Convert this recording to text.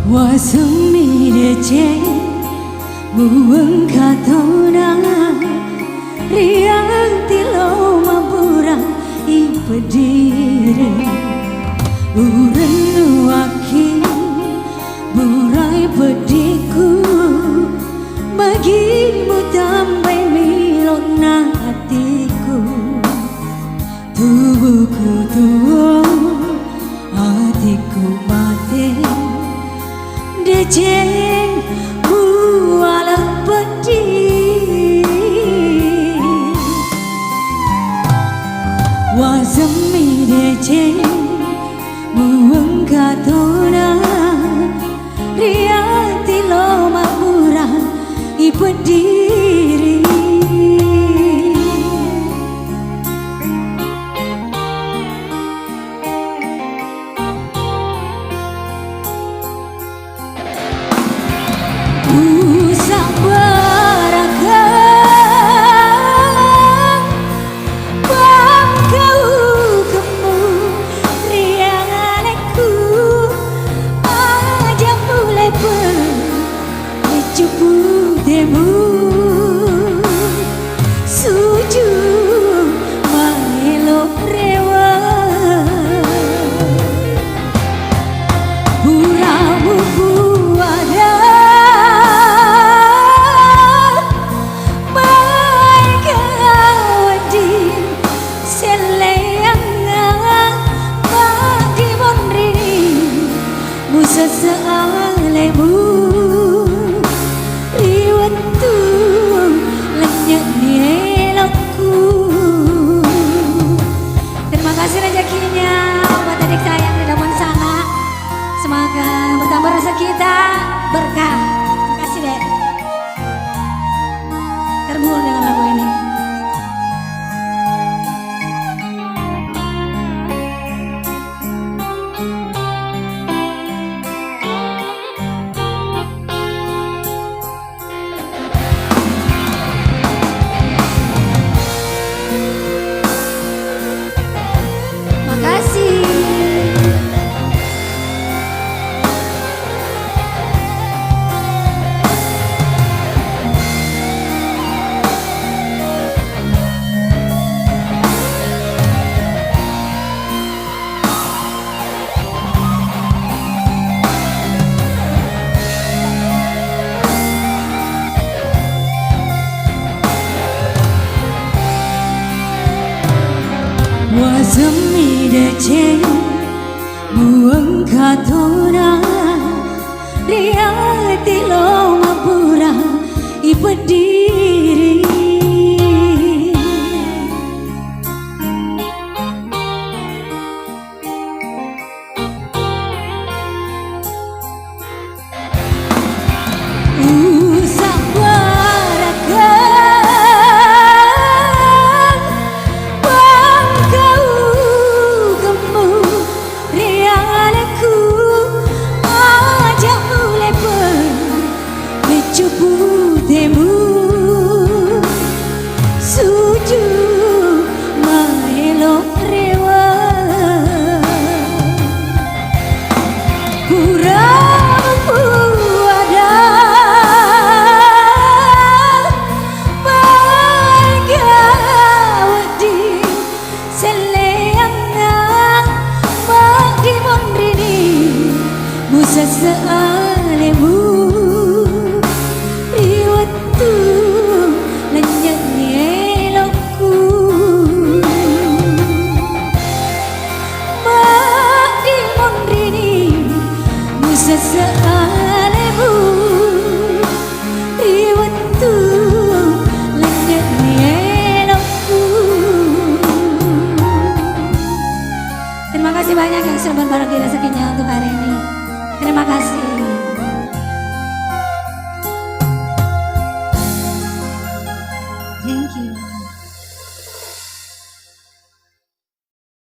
wasumire buweng katona riang tilo mabura ipedire urenu aki burai pediku bagimu tambai milona hatiku tubuhku tua hatiku mati dejeng buala pedih wazami dejeng buweng katona riati lo makmurah ipediri usah berakang bangkau kemu rianganku aja mulai bercupu demu suju maelo rewa buramu buada sealemu riwatu lenyap nielaku. Terima kasih rezekinya buat adik saya yang di depan sana. Semoga bertambah rezeki kita berkah. Terima kasih dek. Terhibur dengan lagu ini. Wazami dejeng buweng katona riati lo mabura ipediri usah berakang bangkau kemu rianganku aja mulai bercupu demu suju maelo rewa puramu ada bagawadi seleanga bagi mondrini musa sealemu riwatu lenyap nielaku bagi mondrini musa sealemu riwatu lenyap nielaku. Terima kasih banyak yang sudah berbagi rezekinya untuk hari ini. Terima kasih.